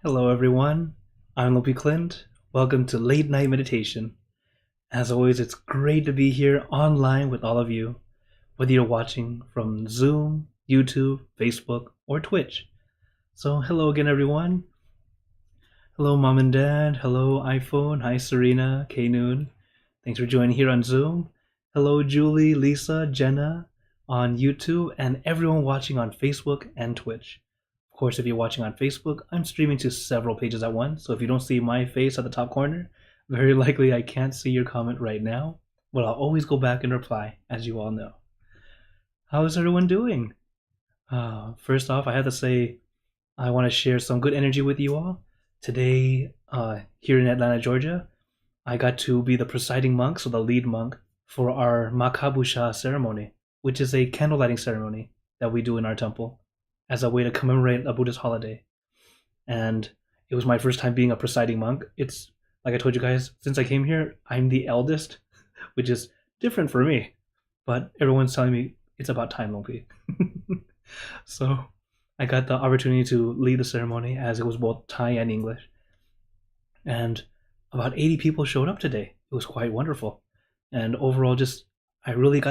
Hello, everyone. I'm Lopi Clint. Welcome to Late Night Meditation. As always, it's great to be here online with all of you, whether you're watching from Zoom, YouTube, Facebook, or Twitch. So, hello again, everyone. Hello, Mom and Dad. Hello, iPhone. Hi, Serena, K-Noon. Thanks for joining here on Zoom. Hello, Julie, Lisa, Jenna on YouTube, and everyone watching on Facebook and Twitch. Of course, if you're watching on Facebook, I'm streaming to several pages at once, so if you don't see my face at the top corner, very likely I can't see your comment right now, but I'll always go back and reply, as you all know. How is everyone doing? First off, I have to say I want to share some good energy with you all. Today, here in Atlanta, Georgia, I got to be the presiding monk, so the lead monk, for our Makabusha ceremony, which is a candle lighting ceremony that we do in our temple as a way to commemorate a Buddhist holiday. And it was my first time being a presiding monk. It's like I told you guys, since I came here, I'm the eldest, which is different for me. But everyone's telling me it's about time, Lumpy. So I got the opportunity to lead the ceremony as it was both Thai and English. And about 80 people showed up today. It was quite wonderful. And overall, just I really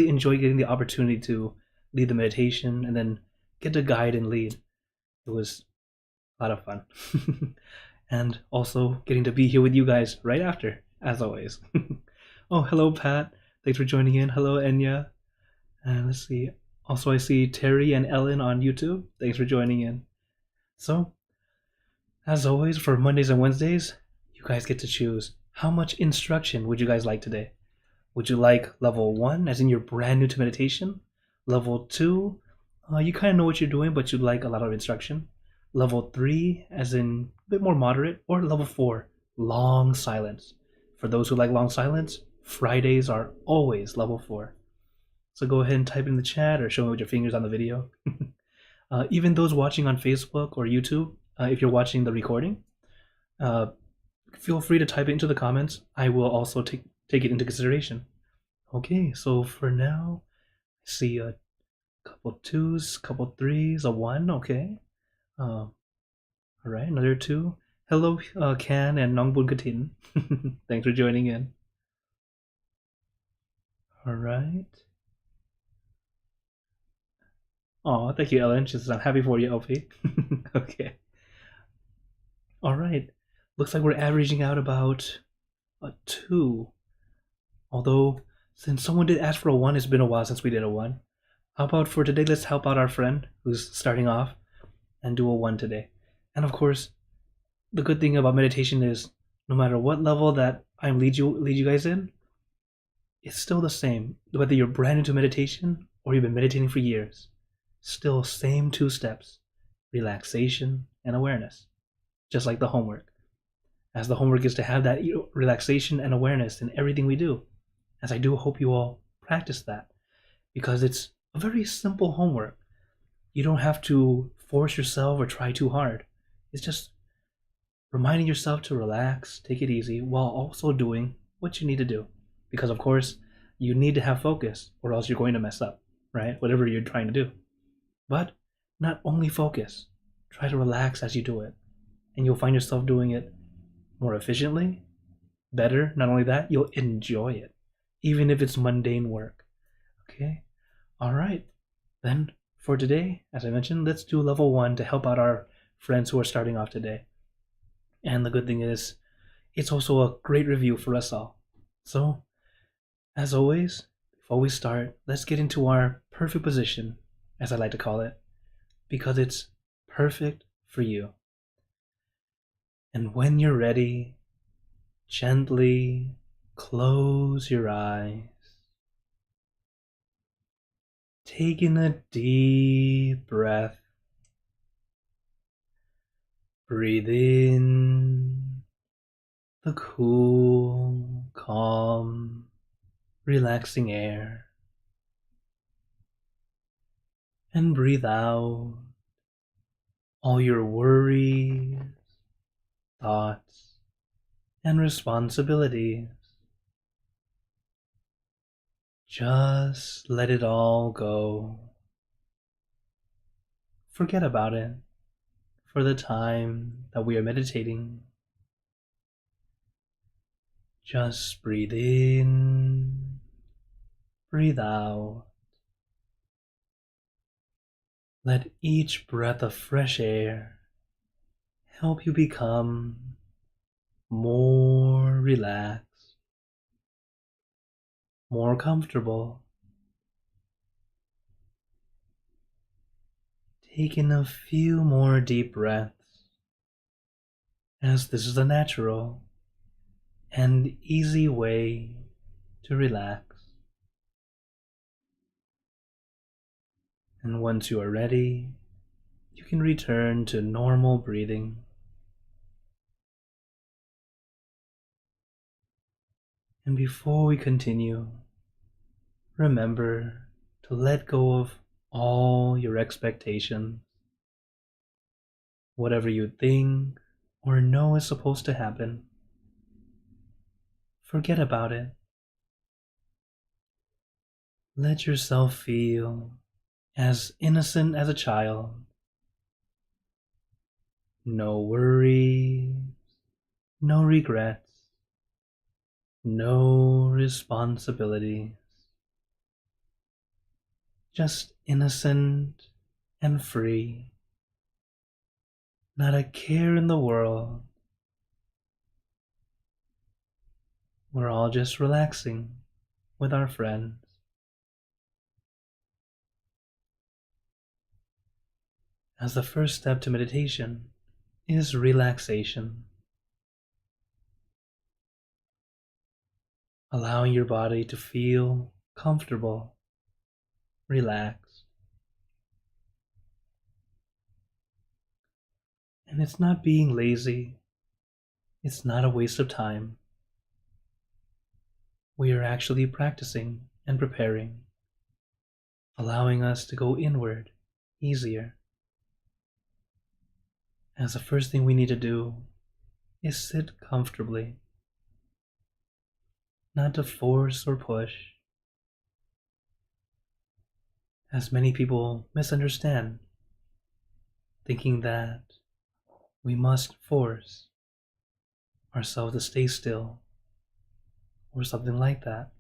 enjoyed getting the opportunity to lead the meditation and then get to guide and lead. It was a lot of fun. And also getting to be here with you guys right after, as always. Oh, hello, Pat. Thanks for joining in. Hello, Enya. And let's see. Also, I see Terry and Ellen on YouTube. Thanks for joining in. So, as always, for Mondays and Wednesdays, you guys get to choose how much instruction would you guys like today? Would you like level 1, as in you're brand new to meditation? Level 2, you kind of know what you're doing, but you'd like a lot of instruction. Level 3, as in a bit more moderate. Or level 4, long silence. For those who like long silence, Fridays are always level 4. So go ahead and type in the chat or show me with your fingers on the video. Even those watching on Facebook or YouTube, if you're watching the recording, feel free to type it into the comments. I will also take it into consideration. Okay, so for now, I see a couple 2s, couple 3s, a 1, okay. All right, another 2. Hello, Can and Nongbun Katin. Thanks for joining in. All right. Oh, thank you, Ellen. She says, I'm happy for you, LP. Okay. All right. Looks like we're averaging out about a 2. Although, since someone did ask for a 1, it's been a while since we did a 1. How about for today, let's help out our friend who's starting off and do a 1 today. And of course, the good thing about meditation is no matter what level that I lead you guys in, it's still the same. Whether you're brand new to meditation or you've been meditating for years, still same 2 steps: relaxation and awareness, just like the homework. As the homework is to have that relaxation and awareness in everything we do. As I do hope you all practice that, because it's a very simple homework. You don't have to force yourself or try too hard. It's just reminding yourself to relax, take it easy, while also doing what you need to do. Because of course, you need to have focus or else you're going to mess up, right? Whatever you're trying to do. But not only focus, try to relax as you do it. And you'll find yourself doing it more efficiently, better. Not only that, you'll enjoy it, even if it's mundane work. Okay? All right. Then for today, as I mentioned, let's do level 1 to help out our friends who are starting off today. And the good thing is, it's also a great review for us all. So, as always, before we start, let's get into our perfect position, as I like to call it, because it's perfect for you. And when you're ready, gently close your eyes. Taking a deep breath. Breathe in the cool, calm, relaxing air. And breathe out all your worries, thoughts, and responsibilities. Just let it all go. Forget about it. for the time that we are meditating. Just breathe in, breathe out. Let each breath of fresh air help you become more relaxed, more comfortable. Take in a few more deep breaths, as this is a natural and easy way to relax. And once you are ready, you can return to normal breathing. And before we continue, remember to let go of all your expectations. Whatever you think or know is supposed to happen, forget about it. Let yourself feel as innocent as a child. No worries, no regrets, no responsibilities. Just innocent and free. Not a care in the world. We're all just relaxing with our friends. As the first step to meditation is relaxation. Allowing your body to feel comfortable, relaxed. And it's not being lazy. It's not a waste of time. We are actually practicing and preparing, allowing us to go inward easier. As the first thing we need to do is sit comfortably, not to force or push, as many people misunderstand, thinking that we must force ourselves to stay still or something like that,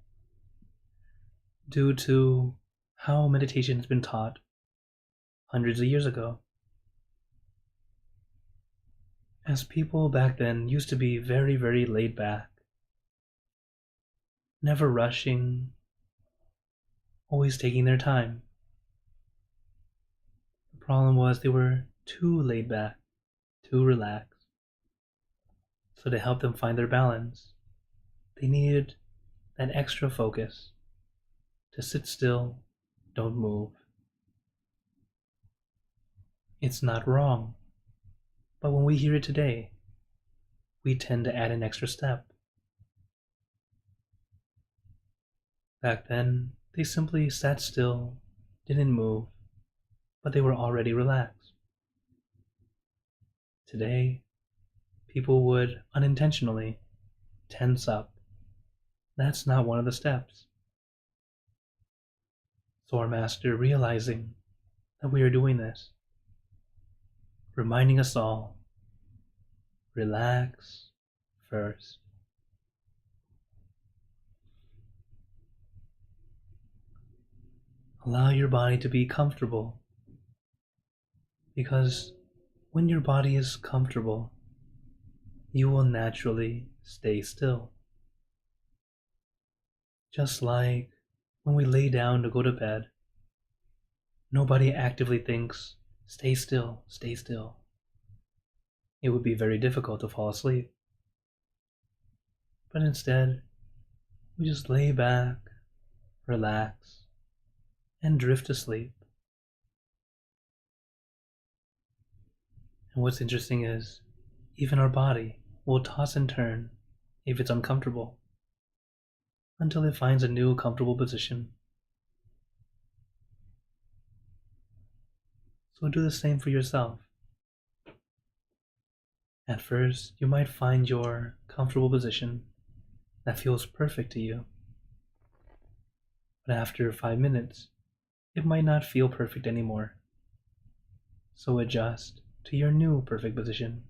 due to how meditation has been taught hundreds of years ago. As people back then used to be very, very laid back, never rushing, always taking their time. The problem was they were too laid back, too relaxed. So to help them find their balance, they needed that extra focus, to sit still, don't move. It's not wrong, but when we hear it today, we tend to add an extra step. Back then, they simply sat still, didn't move, but they were already relaxed. Today, people would unintentionally tense up. That's not one of the steps. So our master, realizing that we are doing this, reminding us all, relax first. Allow your body to be comfortable, because when your body is comfortable, you will naturally stay still. Just like when we lay down to go to bed, nobody actively thinks, stay still, stay still. It would be very difficult to fall asleep. But instead, we just lay back, relax, and drift to sleep. And what's interesting is, even our body will toss and turn if it's uncomfortable, until it finds a new comfortable position. So do the same for yourself. At first, you might find your comfortable position that feels perfect to you. But after 5 minutes, it might not feel perfect anymore. So adjust to your new perfect position.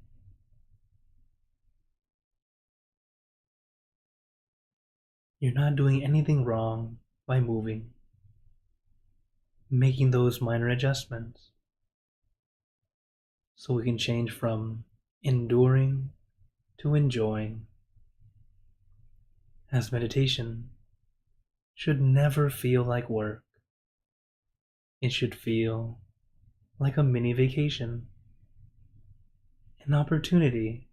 You're not doing anything wrong by moving, making those minor adjustments, so we can change from enduring to enjoying, as meditation should never feel like work. It should feel like a mini vacation, an opportunity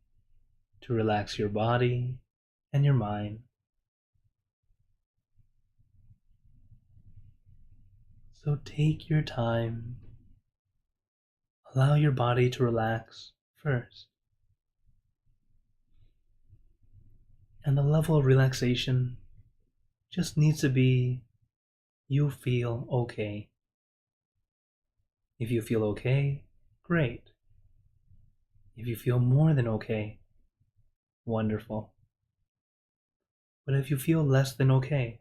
to relax your body and your mind. So take your time. Allow your body to relax first. And the level of relaxation just needs to be you feel okay. If you feel okay, great. If you feel more than okay, wonderful. But if you feel less than okay,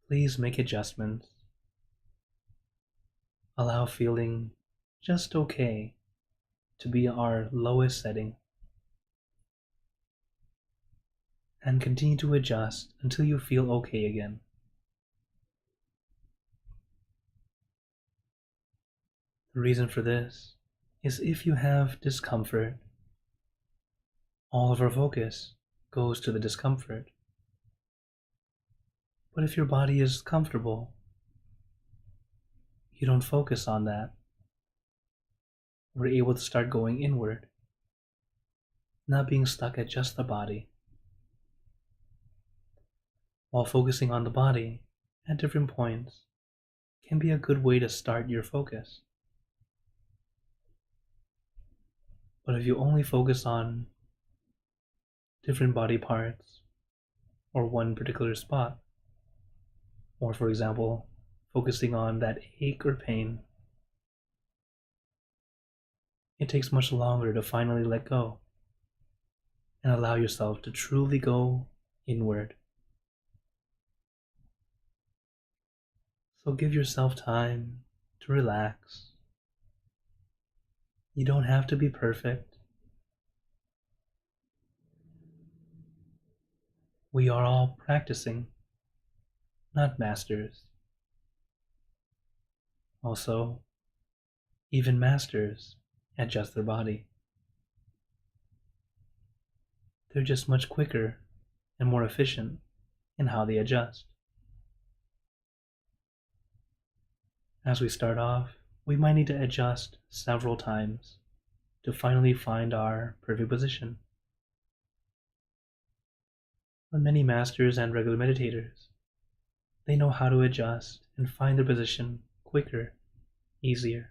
please make adjustments. Allow feeling just okay to be our lowest setting. And continue to adjust until you feel okay again. The reason for this is if you have discomfort, all of our focus goes to the discomfort. But if your body is comfortable, you don't focus on that. We're able to start going inward, not being stuck at just the body. While focusing on the body at different points can be a good way to start your focus. But if you only focus on different body parts or one particular spot, or for example, focusing on that ache or pain, it takes much longer to finally let go and allow yourself to truly go inward. So give yourself time to relax. You don't have to be perfect. We are all practicing, not masters. Also, even masters adjust their body. They're just much quicker and more efficient in how they adjust. As we start off, we might need to adjust several times to finally find our perfect position. But many masters and regular meditators, they know how to adjust and find their position quicker, easier.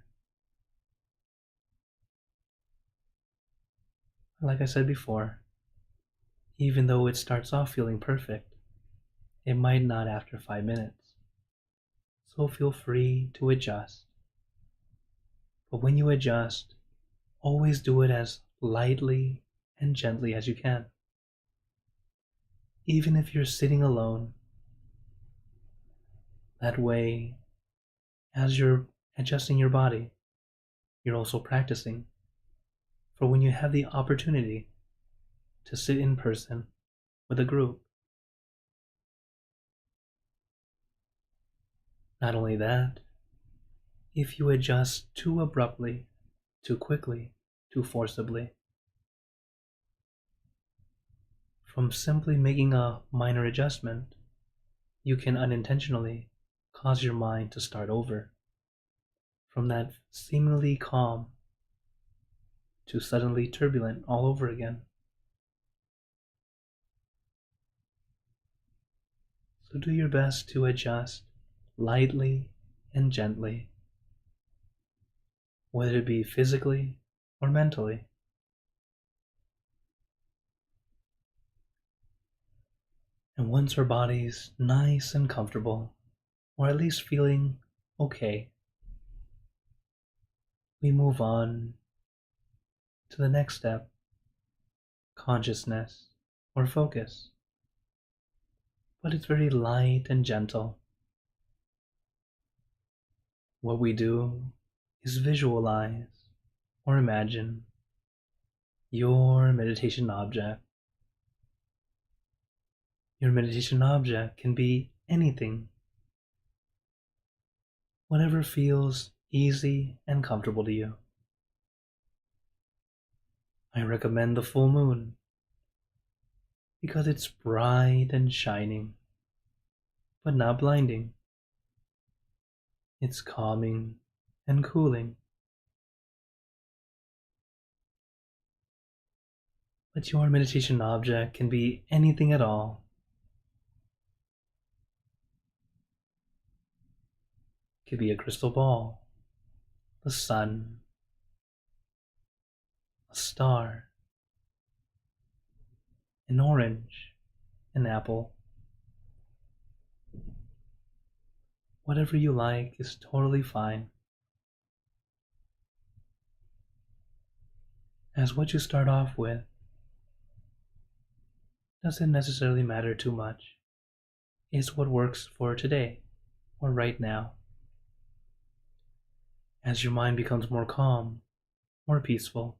Like I said before, even though it starts off feeling perfect, it might not after 5 minutes. So feel free to adjust. But when you adjust, always do it as lightly and gently as you can. Even if you're sitting alone, that way, as you're adjusting your body, you're also practicing for when you have the opportunity to sit in person with a group. Not only that, if you adjust too abruptly, too quickly, too forcibly, from simply making a minor adjustment, you can unintentionally cause your mind to start over, from that seemingly calm to suddenly turbulent all over again. So do your best to adjust lightly and gently, whether it be physically or mentally. And once our body's nice and comfortable, or at least feeling okay, we move on to the next step, consciousness or focus. But it's very light and gentle. What we do is visualize or imagine your meditation object. Your meditation object can be anything, whatever feels easy and comfortable to you. I recommend the full moon because it's bright and shining, but not blinding. It's calming and cooling. But your meditation object can be anything at all. It could be a crystal ball, the sun, a star, an orange, an apple. Whatever you like is totally fine. As what you start off with doesn't necessarily matter too much. It's what works for today or right now. As your mind becomes more calm, more peaceful,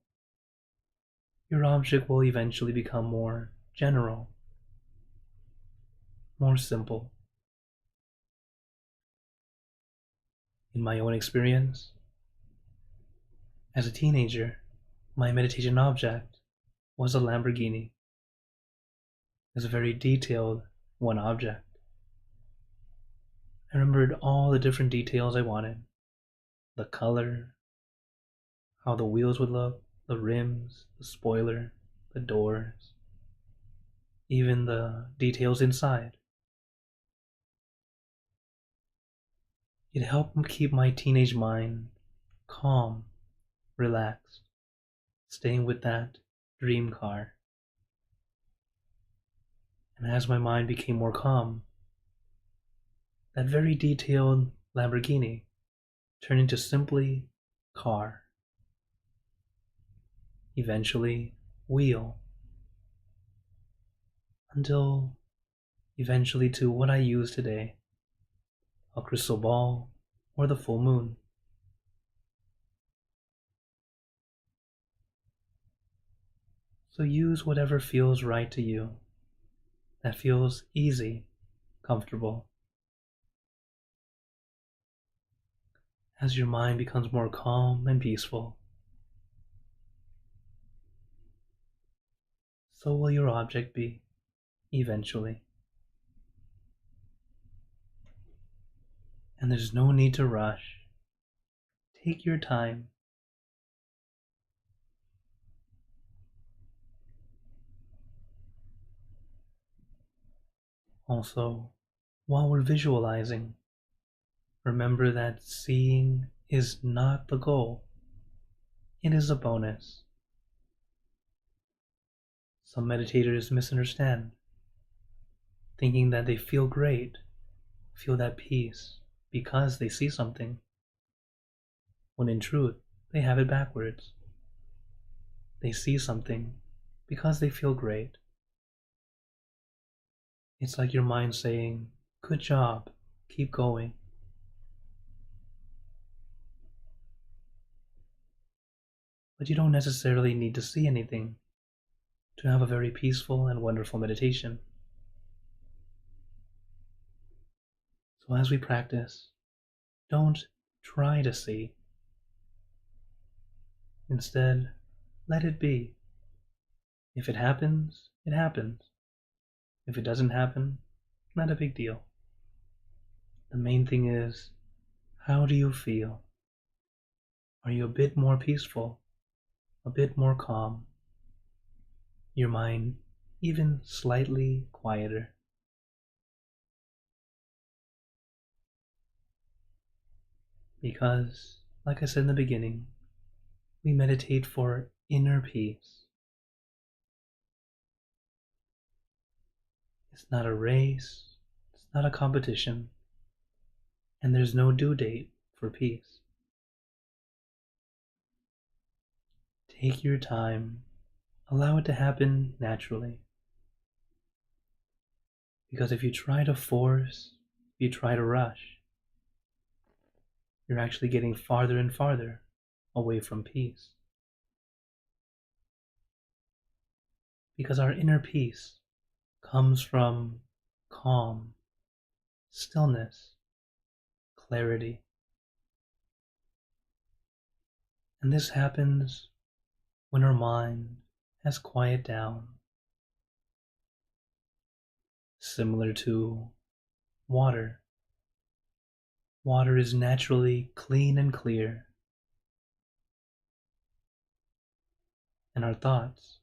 your object will eventually become more general, more simple. In my own experience, as a teenager, my meditation object was a Lamborghini. It was a very detailed one object. I remembered all the different details I wanted. The color, how the wheels would look, the rims, the spoiler, the doors, even the details inside. It helped keep my teenage mind calm, relaxed, staying with that dream car. And as my mind became more calm, that very detailed Lamborghini turned into simply car. Eventually, wheel. Until eventually to what I use today, a crystal ball or the full moon. So use whatever feels right to you, that feels easy, comfortable. As your mind becomes more calm and peaceful, so will your object be, eventually. And there's no need to rush. Take your time. Also, while we're visualizing, remember that seeing is not the goal. It is a bonus. Some meditators misunderstand, thinking that they feel great, feel that peace, because they see something, when in truth, they have it backwards. They see something because they feel great. It's like your mind saying, "Good job, keep going." But you don't necessarily need to see anything to have a very peaceful and wonderful meditation. So as we practice, don't try to see. Instead, let it be. If it happens, it happens. If it doesn't happen, not a big deal. The main thing is, how do you feel? Are you a bit more peaceful? A bit more calm? Your mind even slightly quieter? Because, like I said in the beginning, we meditate for inner peace. It's not a race, it's not a competition, and there's no due date for peace. Take your time, allow it to happen naturally. Because if you try to force, if you try to rush, you're actually getting farther and farther away from peace. because our inner peace comes from calm, stillness, clarity. And this happens when our mind has quieted down, similar to water. Water is naturally clean and clear, and our thoughts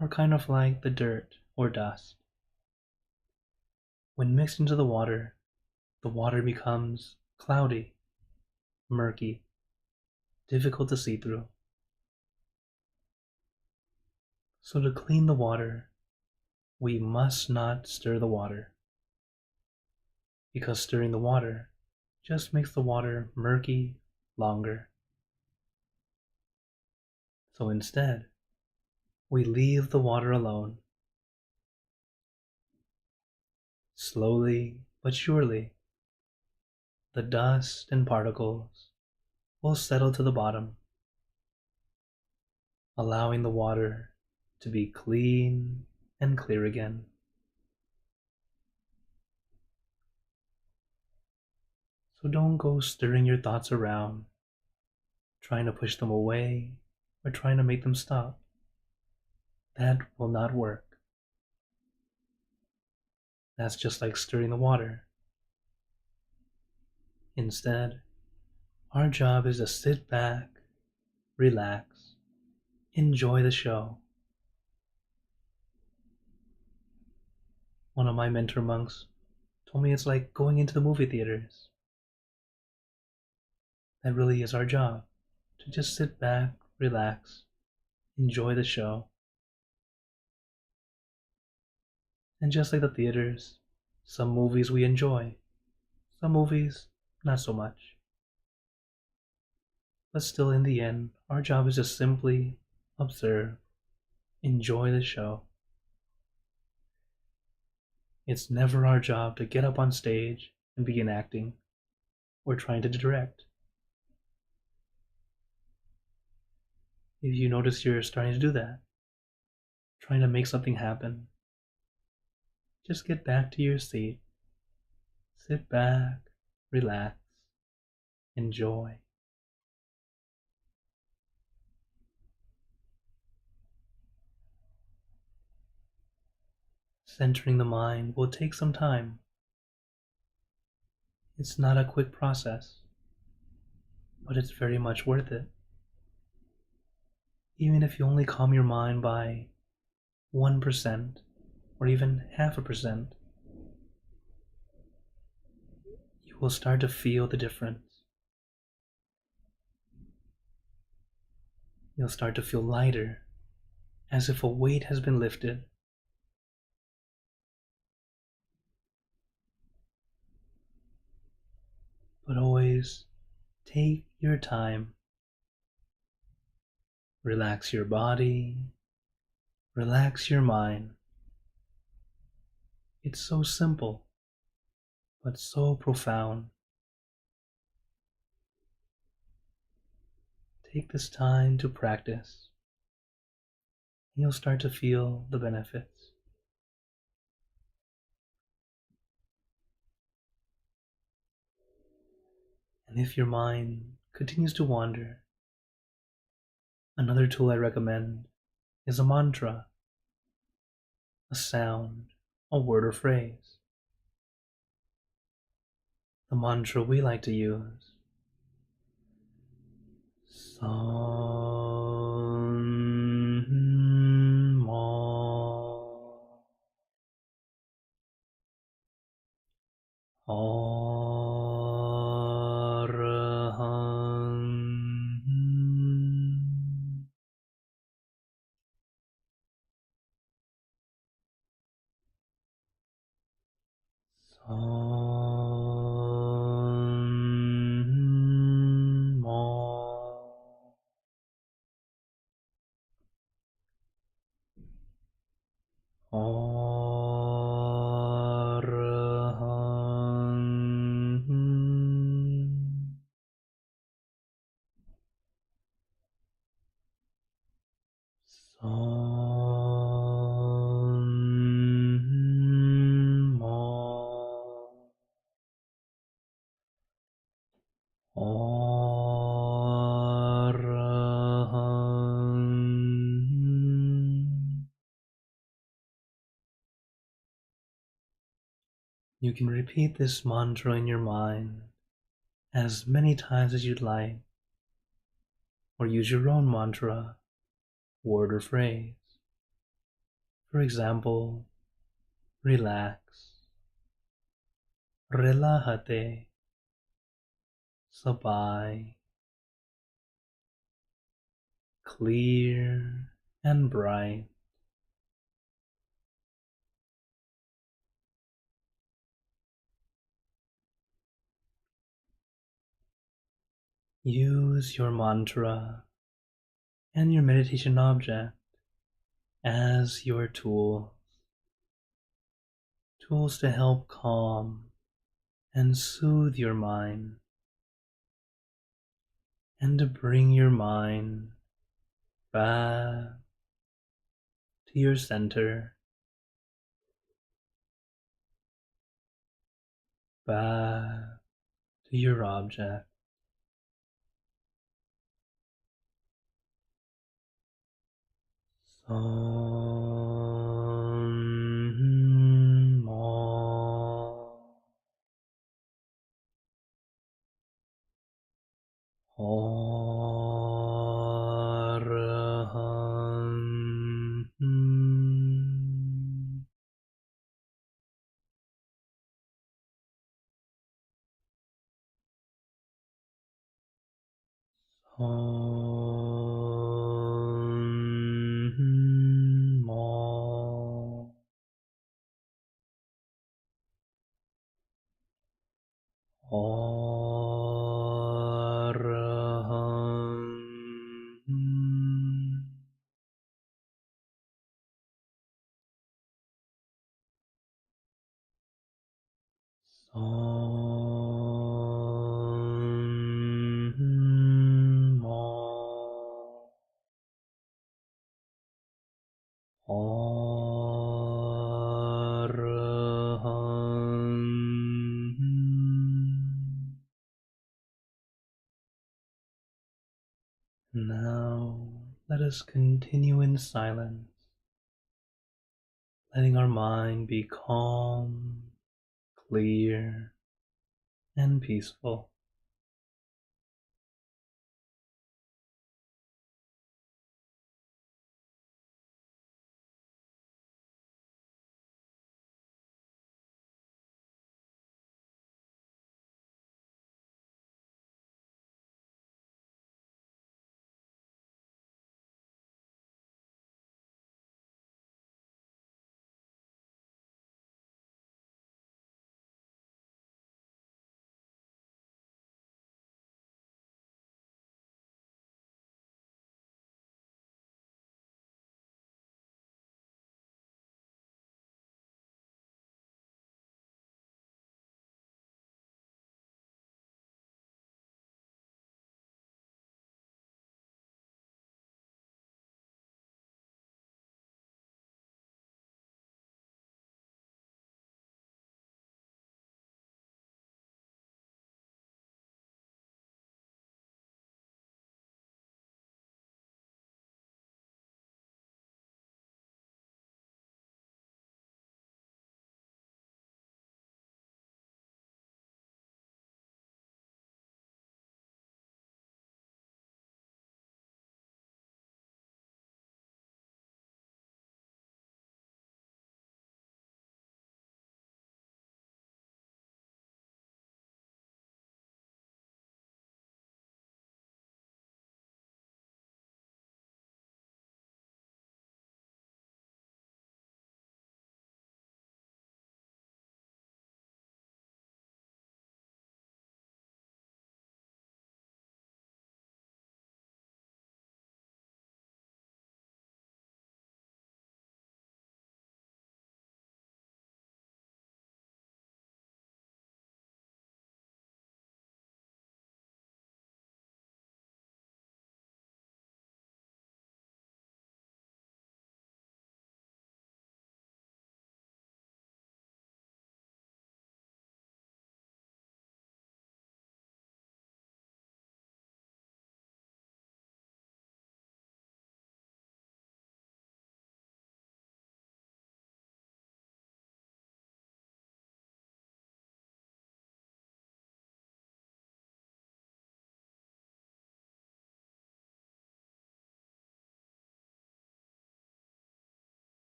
are kind of like the dirt or dust. When mixed into the water becomes cloudy, murky, difficult to see through. So to clean the water, we must not stir the water, because stirring the water just makes the water murky longer. So instead, we leave the water alone. Slowly but surely, the dust and particles will settle to the bottom, allowing the water to be clean and clear again. So don't go stirring your thoughts around, trying to push them away or trying to make them stop. That will not work. That's just like stirring the water. Instead, our job is to sit back, relax, enjoy the show. One of my mentor monks told me it's like going into the movie theaters. That really is our job, to just sit back, relax, enjoy the show. And just like the theaters, some movies we enjoy, some movies not so much. But still, in the end, our job is to simply observe, enjoy the show. It's never our job to get up on stage and begin acting or trying to direct. If you notice you're starting to do that, trying to make something happen, just get back to your seat, sit back, relax, enjoy. Centering the mind will take some time. It's not a quick process, but it's very much worth it. Even if you only calm your mind by 1% or even 0.5%, you will start to feel the difference. You'll start to feel lighter, as if a weight has been lifted. But always take your time. Relax your body, relax your mind. It's so simple, but so profound. Take this time to practice, and you'll start to feel the benefits. And if your mind continues to wander, another tool I recommend is a mantra, a sound, a word or phrase. The mantra we like to use: San Ma Arahant. San Ma Arahant. San You can repeat this mantra in your mind as many times as you'd like, or use your own mantra, word or phrase. For example, relax, relájate, sabay, clear and bright. Use your mantra and your meditation object as your tools to help calm and soothe your mind, and to bring your mind back to your center, back to your object. Now let us continue in silence, letting our mind be calm, clear, and peaceful.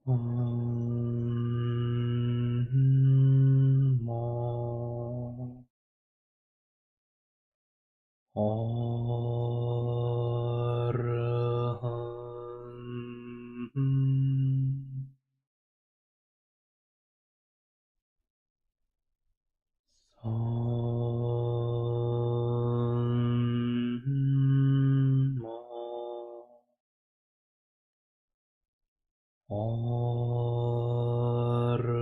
Mo. Araham. Mo. Araham.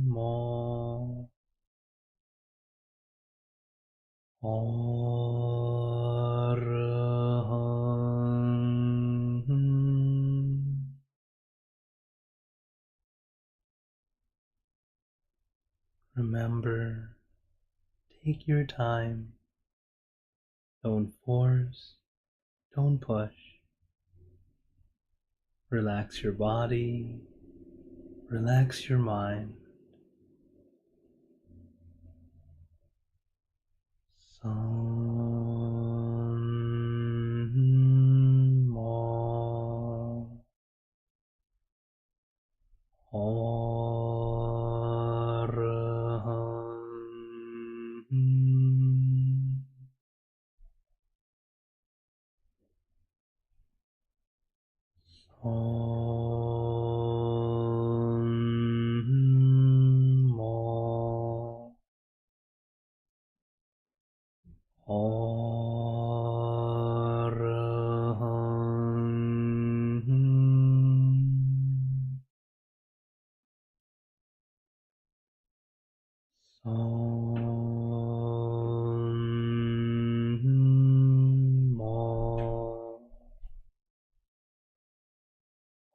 Mo. Araham. Remember, take your time. Don't force, don't push. Relax your body, relax your mind. Some more. Araham. Om Mo. Araham. Om Mo.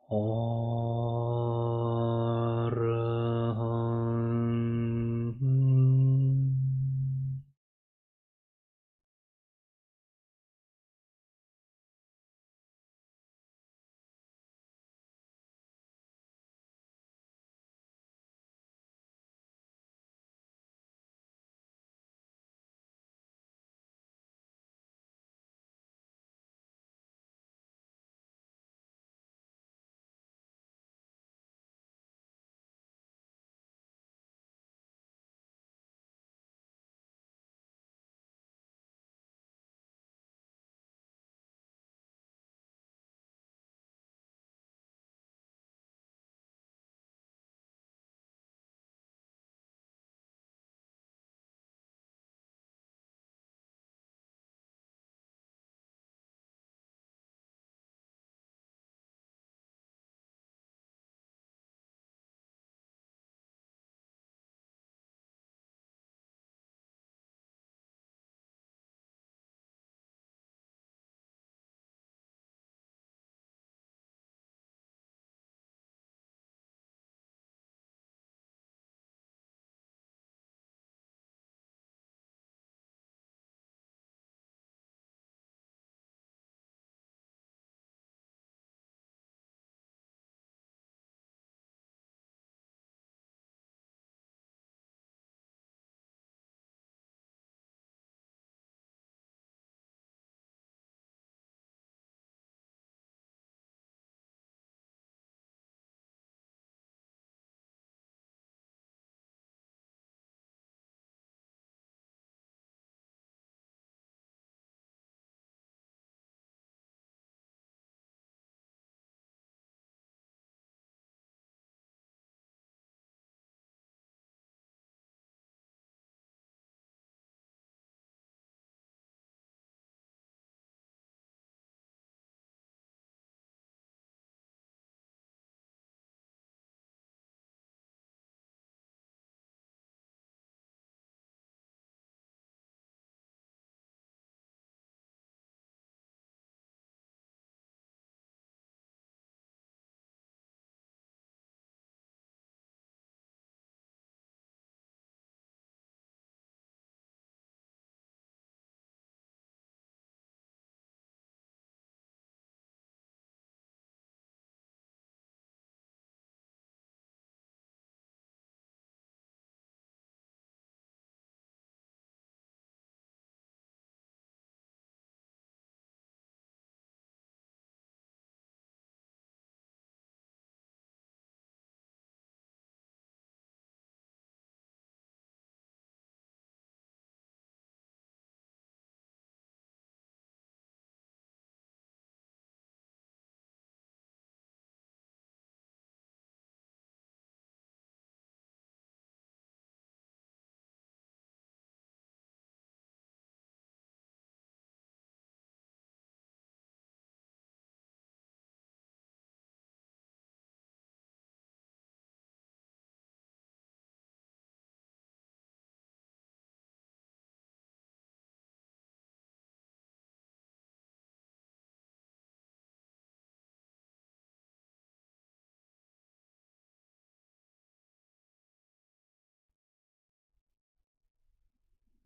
Araham.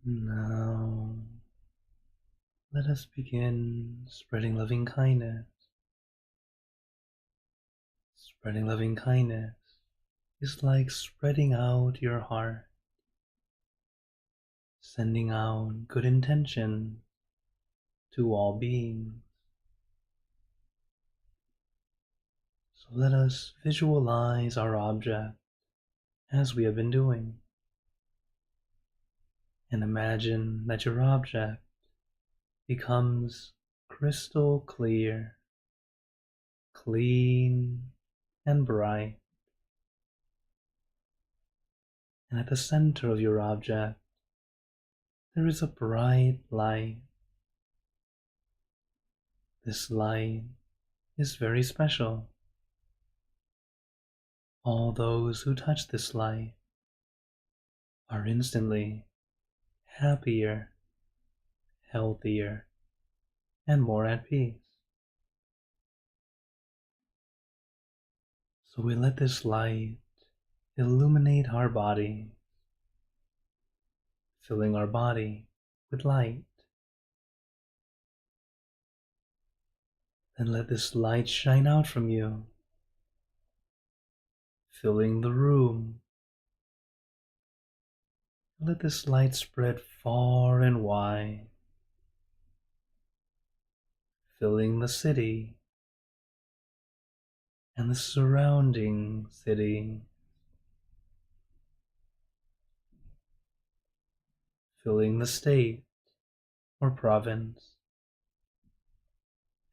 Now, let us begin spreading loving kindness. Spreading loving kindness is like spreading out your heart, sending out good intention to all beings. So let us visualize our object as we have been doing, and imagine that your object becomes crystal clear, clean, and bright. And at the center of your object, there is a bright light. This light is very special. All those who touch this light are instantly happier, healthier, and more at peace. So we let this light illuminate our body, filling our body with light. Then let this light shine out from you, filling the room. Let this light spread far and wide, filling the city and the surrounding city, filling the state or province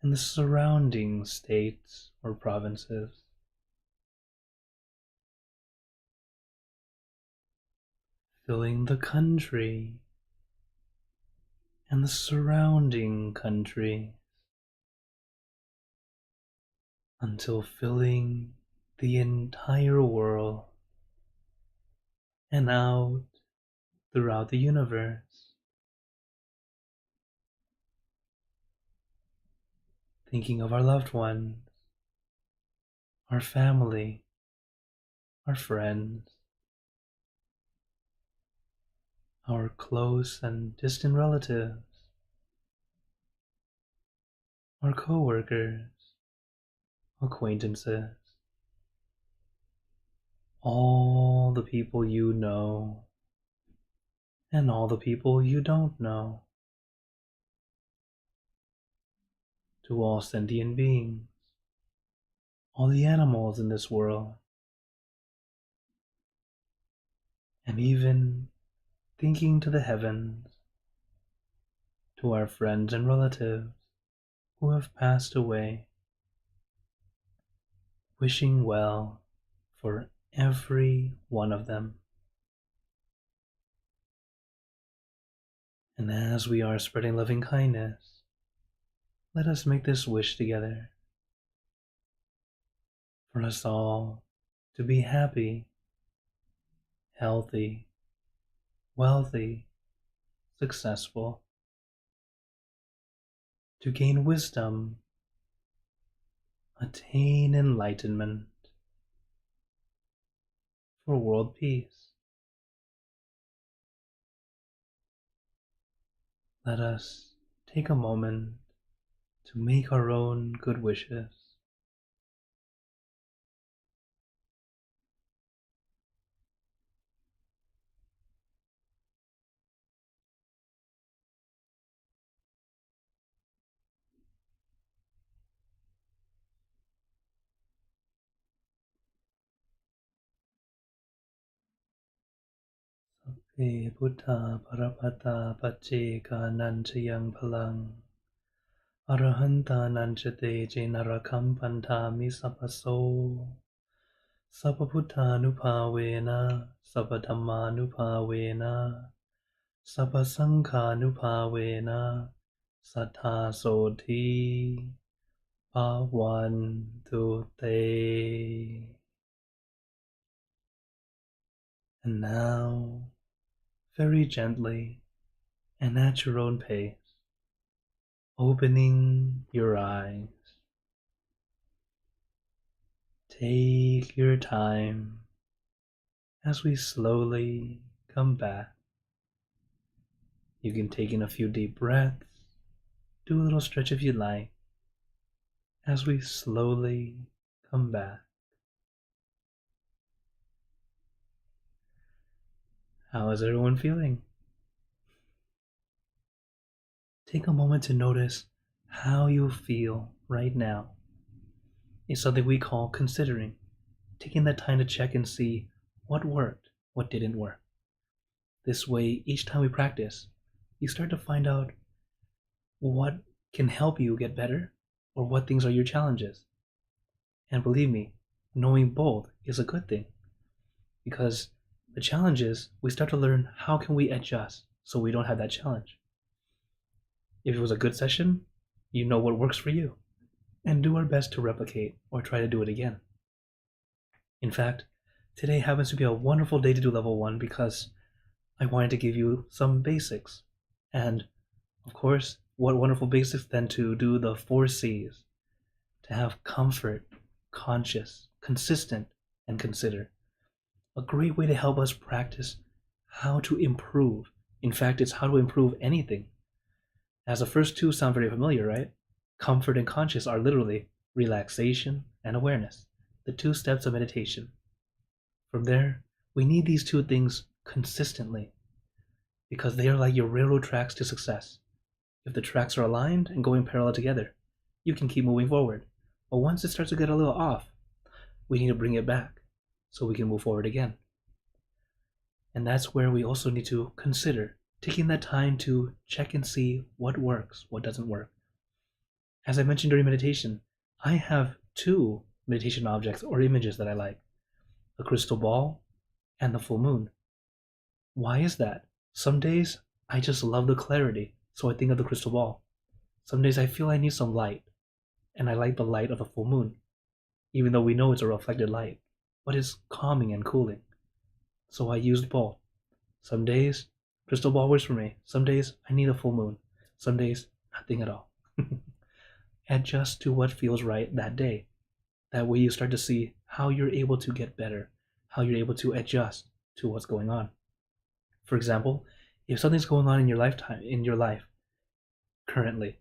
and the surrounding states or provinces, filling the country and the surrounding country, until filling the entire world and out throughout the universe. Thinking of our loved ones, our family, our friends, our close and distant relatives, our co-workers, acquaintances, all the people you know, and all the people you don't know, to all sentient beings, all the animals in this world, and even thinking to the heavens, to our friends and relatives who have passed away, wishing well for every one of them. And as we are spreading loving kindness, let us make this wish together for us all to be happy, healthy, wealthy, successful, to gain wisdom, attain enlightenment, for world peace. Let us take a moment to make our own good wishes. Sappe Buddha Parapata Pacheka Nanchayang Palang Arahanta Nanchate Jenarakam Pantami Sapaso Sapaputanupavena Sapadhammanupavena Sapasankhanupavena Sattha Soti Bhavantu Te. And now, very gently and at your own pace, opening your eyes. Take your time as we slowly come back. You can take in a few deep breaths, do a little stretch if you'd like, as we slowly come back. How is everyone feeling? Take a moment to notice how you feel right now. It's something we call considering, taking that time to check and see what worked, what didn't work. This way, each time we practice, you start to find out what can help you get better or what things are your challenges. And believe me, knowing both is a good thing, because the challenge is we start to learn how can we adjust so we don't have that challenge. If it was a good session, you know what works for you, and do our best to replicate or try to do it again. In fact, today happens to be a wonderful day to do level 1 because I wanted to give you some basics. And of course, what wonderful basics than to do the 4 C's, to have comfort, conscious, consistent, and consider. A great way to help us practice how to improve. In fact, it's how to improve anything. As the first 2 sound very familiar, right? Comfort and conscious are literally relaxation and awareness, the 2 steps of meditation. From there, we need these 2 things consistently, because they are like your railroad tracks to success. If the tracks are aligned and going parallel together, you can keep moving forward. But once it starts to get a little off, we need to bring it back so we can move forward again. And that's where we also need to consider taking that time to check and see what works, what doesn't work. As I mentioned during meditation, I have 2 meditation objects or images that I like: a crystal ball and the full moon. Why is that? Some days I just love the clarity, so I think of the crystal ball. Some days I feel I need some light, and I like the light of a full moon, even though we know it's a reflected light, but it's calming and cooling. So I used both. Some days, crystal ball works for me. Some days I need a full moon. Some days, nothing at all. Adjust to what feels right that day. That way you start to see how you're able to get better, how you're able to adjust to what's going on. For example, if something's going on in your life currently,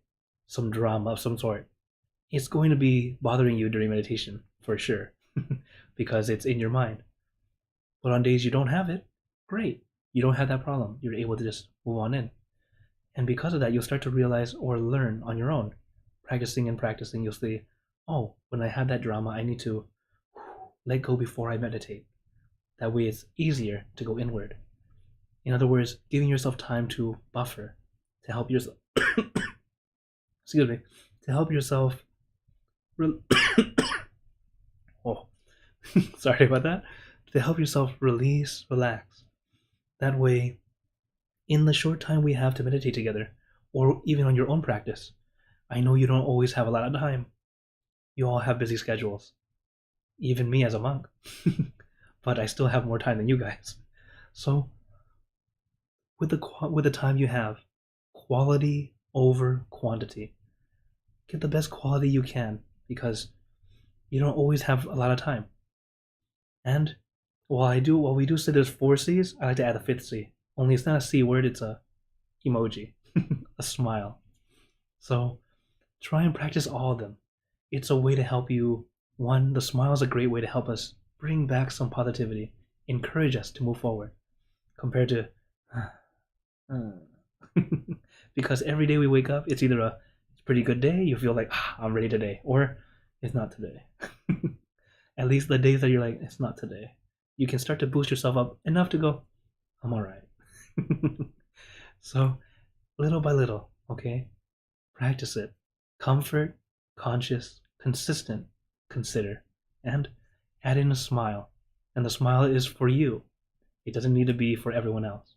some drama of some sort, it's going to be bothering you during meditation, for sure, because it's in your mind. But on days you don't have it, great. You don't have that problem. You're able to just move on in. And because of that, you'll start to realize or learn on your own. Practicing and practicing, you'll see, oh, when I have that drama, I need to let go before I meditate. That way it's easier to go inward. In other words, giving yourself time to buffer, to help yourself, excuse me, to help yourself, oh, sorry about that, to help yourself release, relax. That way, in the short time we have to meditate together, or even on your own practice, I know you don't always have a lot of time. You all have busy schedules. Even me as a monk. But I still have more time than you guys. So, with the time you have, quality over quantity. Get the best quality you can, because you don't always have a lot of time. And while we do say there's 4 C's, I like to add a 5th C. Only it's not a C word, it's a emoji, a smile. So try and practice all of them. It's a way to help you. One, the smile is a great way to help us bring back some positivity, encourage us to move forward, compared to because every day we wake up, it's either a pretty good day, you feel like I'm ready today, or it's not today. At least the days that you're like, it's not today, you can start to boost yourself up enough to go, I'm all right. So little by little, okay, practice it. Comfort, conscious, consistent, consider, and add in a smile. And the smile is for you. It doesn't need to be for everyone else.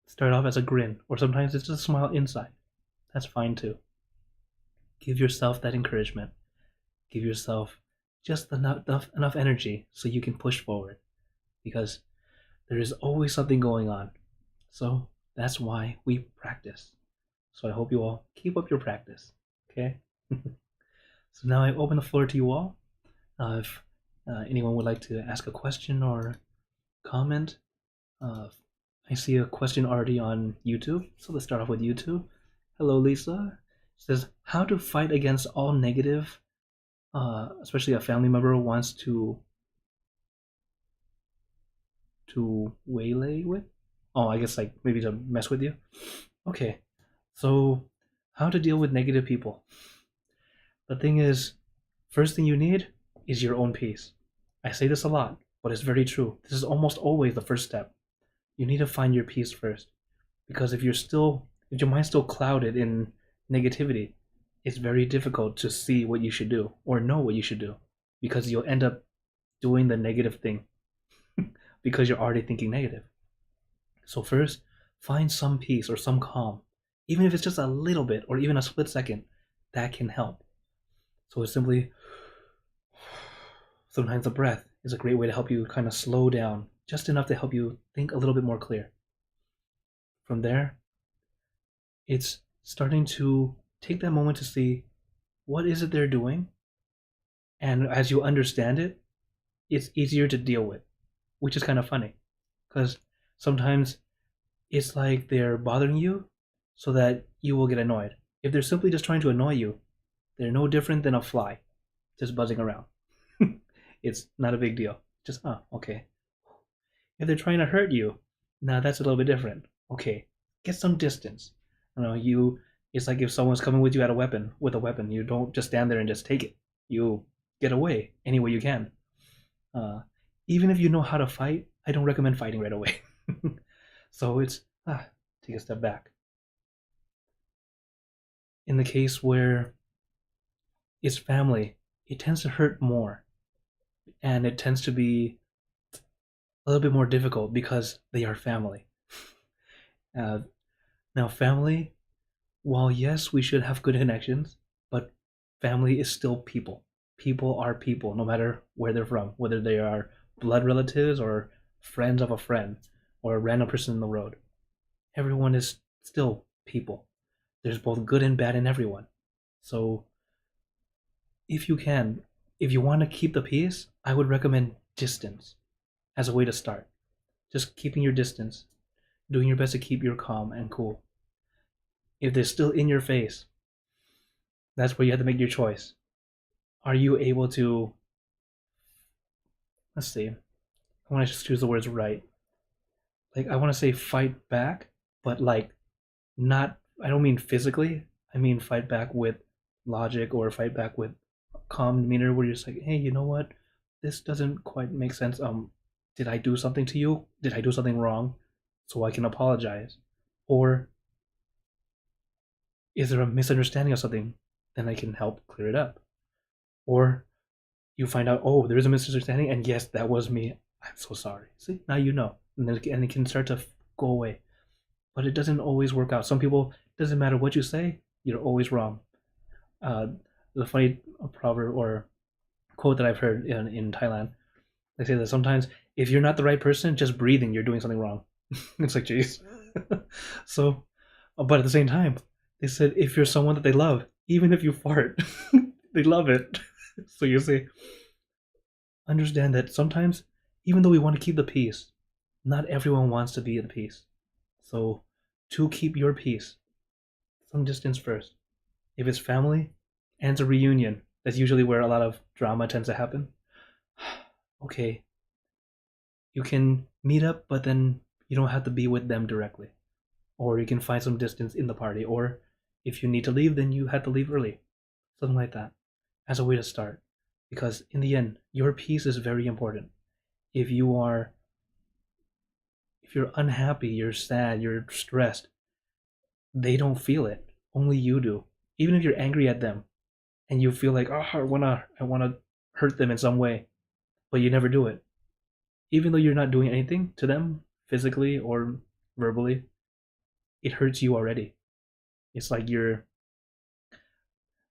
Start off as a grin, or sometimes it's just a smile inside. That's fine too. Give yourself that encouragement. Give yourself just enough energy so you can push forward, because there is always something going on. So that's why we practice. So I hope you all keep up your practice. Okay? So now I open the floor to you all. If anyone would like to ask a question or comment, I see a question already on YouTube, so let's start off with YouTube. Hello, Lisa. It says, how to fight against all negative, especially a family member wants to waylay with? Oh, I guess like maybe to mess with you. Okay, so how to deal with negative people? The thing is, first thing you need is your own peace. I say this a lot, but it's very true. This is almost always the first step. You need to find your peace first, because if your mind's still clouded in negativity, it's very difficult to see what you should do or know what you should do, because you'll end up doing the negative thing because you're already thinking negative. So first, find some peace or some calm, even if it's just a little bit or even a split second. That can help. So it's simply, sometimes the breath is a great way to help you kind of slow down, just enough to help you think a little bit more clear. From there, it's starting to take that moment to see what is it they're doing, and as you understand it, it's easier to deal with, which is kind of funny, because sometimes it's like they're bothering you so that you will get annoyed. If they're simply just trying to annoy you, they're no different than a fly just buzzing around. It's not a big deal. Just, okay. If they're trying to hurt you, now that's a little bit different. Okay, get some distance. It's like if someone's coming with you with a weapon, you don't just stand there and just take it. You get away any way you can. Even if you know how to fight, I don't recommend fighting right away. So it's, take a step back. In the case where it's family, it tends to hurt more, and it tends to be a little bit more difficult because they are family. Now, family, while yes, we should have good connections, but family is still people. People are people, no matter where they're from, whether they are blood relatives or friends of a friend or a random person in the road. Everyone is still people. There's both good and bad in everyone. So if you want to keep the peace, I would recommend distance as a way to start. Just keeping your distance, doing your best to keep your calm and cool. If they're still in your face, that's where you have to make your choice. Are you able to, let's see, I want to just choose the words right. Like, I want to say fight back, but like, not, I don't mean physically, I mean fight back with logic, or fight back with calm demeanor, where you're just like, hey, you know what? This doesn't quite make sense. Did I do something to you? Did I do something wrong? So I can apologize. Or is there a misunderstanding of something? Then I can help clear it up. Or you find out, oh, there is a misunderstanding, and yes, that was me. I'm so sorry. See, now you know. And it can start to go away. But it doesn't always work out. Some people, it doesn't matter what you say, you're always wrong. The funny proverb or quote that I've heard in Thailand, they say that sometimes if you're not the right person, just breathing, you're doing something wrong. It's like, jeez. So, but at the same time, they said if you're someone that they love, even if you fart, they love it. So you see, understand that sometimes, even though we want to keep the peace, not everyone wants to be at peace. So to keep your peace, some distance first. If it's family and it's a reunion, that's usually where a lot of drama tends to happen. Okay, you can meet up, but then you don't have to be with them directly. Or you can find some distance in the party. Or if you need to leave, then you have to leave early. Something like that, as a way to start. Because in the end, your peace is very important. If you're unhappy, you're sad, you're stressed, they don't feel it. Only you do. Even if you're angry at them and you feel like, I wanna hurt them in some way, but you never do it. Even though you're not doing anything to them physically or verbally, it hurts you already. It's like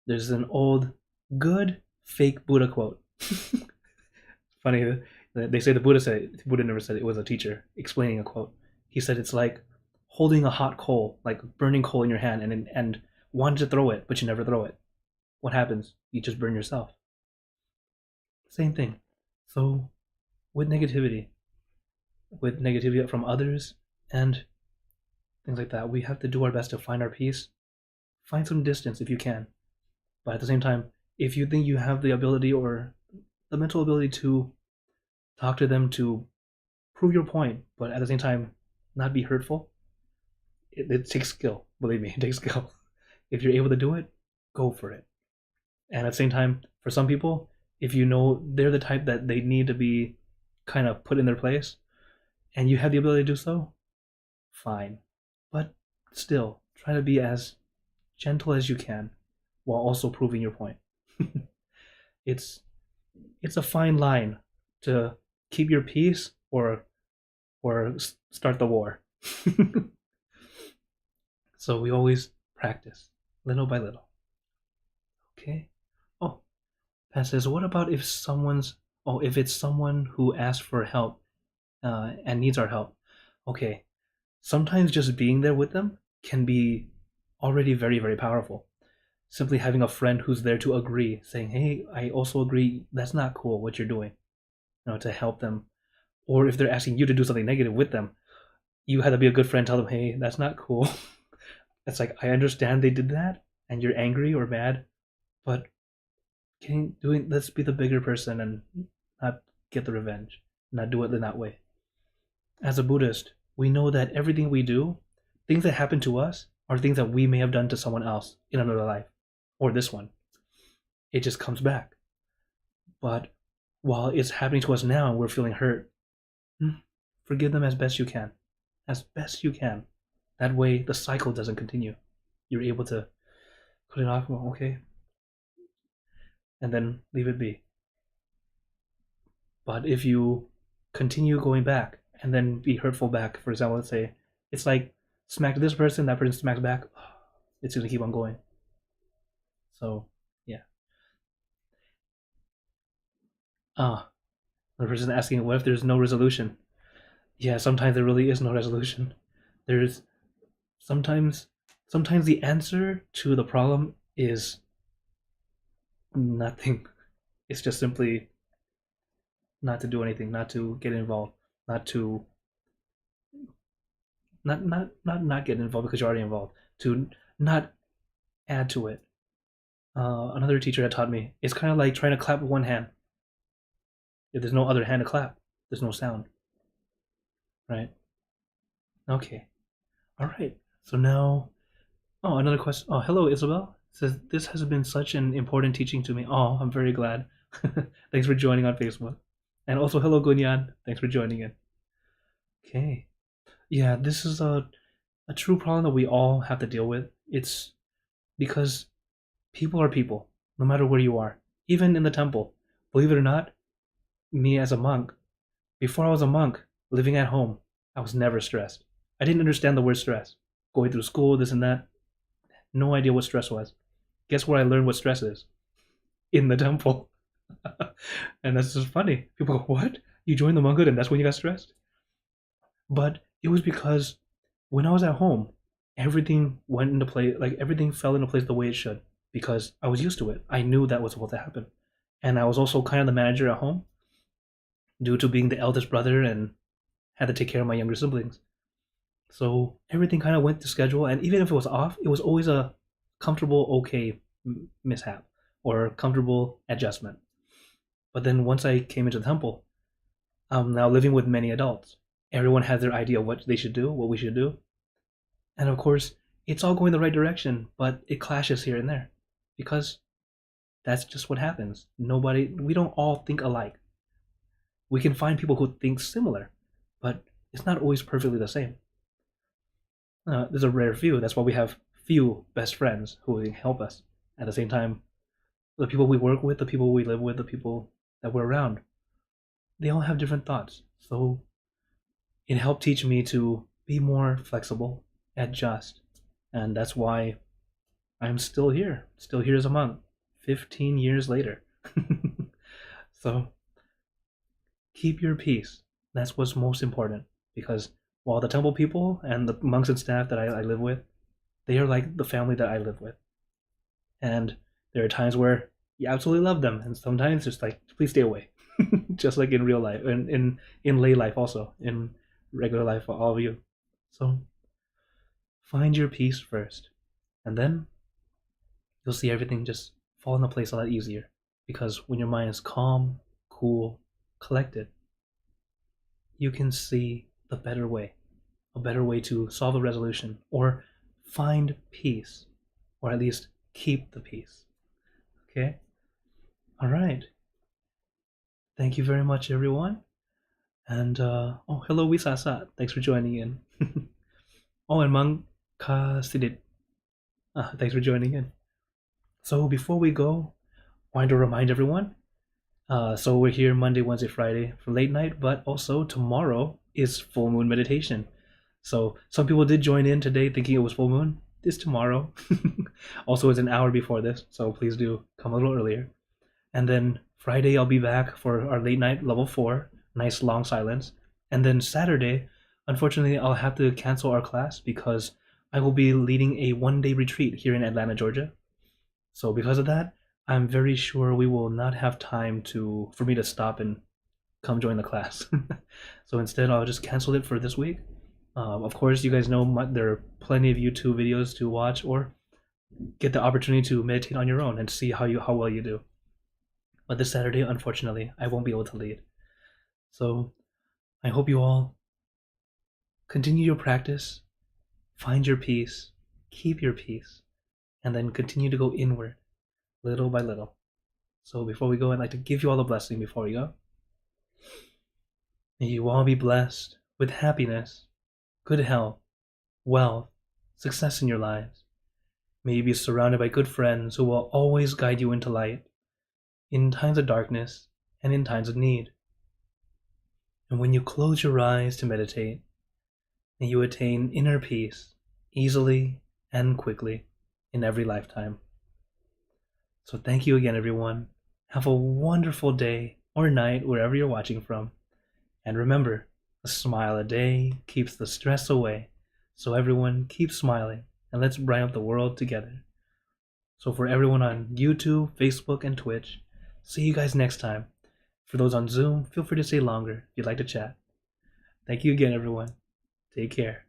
there's an old good fake Buddha quote. Funny, they say Buddha never said it, was a teacher explaining a quote. He said it's like holding a hot coal, like burning coal in your hand, and wanted to throw it, but you never throw it. What happens? You just burn yourself. Same thing. So with negativity from others, and things like that. We have to do our best to find our peace. Find some distance if you can, but at the same time, if you think you have the ability or the mental ability to talk to them to prove your point, but at the same time not be hurtful, it takes skill. Believe me, it takes skill. If you're able to do it, go for it. And at the same time, for some people, if you know they're the type that they need to be kind of put in their place, and you have the ability to do so, fine. But still, try to be as gentle as you can while also proving your point. it's it's a fine line to keep your peace or start the war. So we always practice little by little. Okay. Oh, Pat says, what about if if it's someone who asks for help and needs our help? Okay. Sometimes just being there with them can be already very, very powerful. Simply having a friend who's there to agree, saying, hey, I also agree, that's not cool what you're doing, to help them. Or if they're asking you to do something negative with them, you had to be a good friend, tell them, hey, that's not cool. It's like, I understand they did that and you're angry or mad, but let's be the bigger person and not get the revenge, not do it in that way. As a Buddhist, we know that everything we do, things that happen to us, are things that we may have done to someone else in another life, or this one. It just comes back. But while it's happening to us now and we're feeling hurt, forgive them as best you can. As best you can. That way the cycle doesn't continue. You're able to put it off, well, okay, and then leave it be. But if you continue going back and then be hurtful back, for example, let's say it's like smack this person, that person smacks back, it's gonna keep on going. So yeah. The person asking, what if there's no resolution? Yeah, sometimes there really is no resolution. There's sometimes the answer to the problem is nothing. It's just simply not to do anything, not to get involved, not to not get involved because you're already involved, to not add to it. Another teacher had taught me it's kind of like trying to clap with one hand. If there's no other hand to clap, there's no sound, right? Okay, all right. So now, another question. Oh, hello, Isabel. It says this has been such an important teaching to me. Oh, I'm very glad. Thanks for joining on Facebook, and also hello, Gunyan. Thanks for joining in. Okay, yeah, this is a true problem that we all have to deal with. It's because people are people, no matter where you are, even in the temple. Believe it or not, me as a monk, before I was a monk, living at home, I was never stressed. I didn't understand the word stress. Going through school, this and that, no idea what stress was. Guess where I learned what stress is? In the temple. And that's just funny. People go, what? You joined the monkhood and that's when you got stressed? But it was because when I was at home, everything went into place, like everything fell into place the way it should, because I was used to it. I knew that was supposed to happen. And I was also kind of the manager at home due to being the eldest brother and had to take care of my younger siblings. So everything kind of went to schedule, and even if it was off, it was always a comfortable, okay mishap or comfortable adjustment. But then once I came into the temple, I'm now living with many adults. Everyone has their idea of what they should do, what we should do. And of course, it's all going the right direction, but it clashes here and there because that's just what happens. We don't all think alike. We can find people who think similar, but it's not always perfectly the same. There's a rare few. That's why we have few best friends who can help us. At the same time, the people we work with, the people we live with, the people that we're around, they all have different thoughts. So it helped teach me to be more flexible, adjust, and that's why I'm still here as a monk, 15 years later. So keep your peace. That's what's most important, because while the temple people and the monks and staff that I live with, they are like the family that I live with. And there are times where you absolutely love them, and sometimes it's like, please stay away. Just like in real life, and in lay life also, in regular life for all of you. So find your peace first, and then you'll see everything just fall into place a lot easier. Because when your mind is calm, cool, collected, you can see the better way, a better way to solve a resolution or find peace, or at least keep the peace. Okay? All right. Thank you very much, everyone. And, oh, hello, Wisasa. Thanks for joining in. Oh, and Mang Ka Sidit. Thanks for joining in. So, before we go, I wanted to remind everyone. So, we're here Monday, Wednesday, Friday for late night, but also tomorrow is full moon meditation. So, some people did join in today thinking it was full moon. It's tomorrow. Also, it's an hour before this, so please do come a little earlier. And then Friday, I'll be back for our late night level 4, nice long silence. And then Saturday, unfortunately, I'll have to cancel our class because I will be leading a 1-day retreat here in Atlanta, Georgia. So because of that, I'm very sure we will not have time for me to stop and come join the class. So instead, I'll just cancel it for this week. Of course, you guys know there are plenty of YouTube videos to watch or get the opportunity to meditate on your own and see how well you do. But this Saturday, unfortunately, I won't be able to lead. So I hope you all continue your practice, find your peace, keep your peace, and then continue to go inward, little by little. So before we go, I'd like to give you all a blessing before we go. May you all be blessed with happiness, good health, wealth, success in your lives. May you be surrounded by good friends who will always guide you into light, in times of darkness and in times of need. And when you close your eyes to meditate, may you attain inner peace easily and quickly in every lifetime. So thank you again, everyone. Have a wonderful day or night wherever you're watching from. And remember, a smile a day keeps the stress away. So everyone, keep smiling and let's brighten up the world together. So for everyone on YouTube, Facebook, and Twitch, see you guys next time. For those on Zoom, feel free to stay longer if you'd like to chat. Thank you again, everyone. Take care.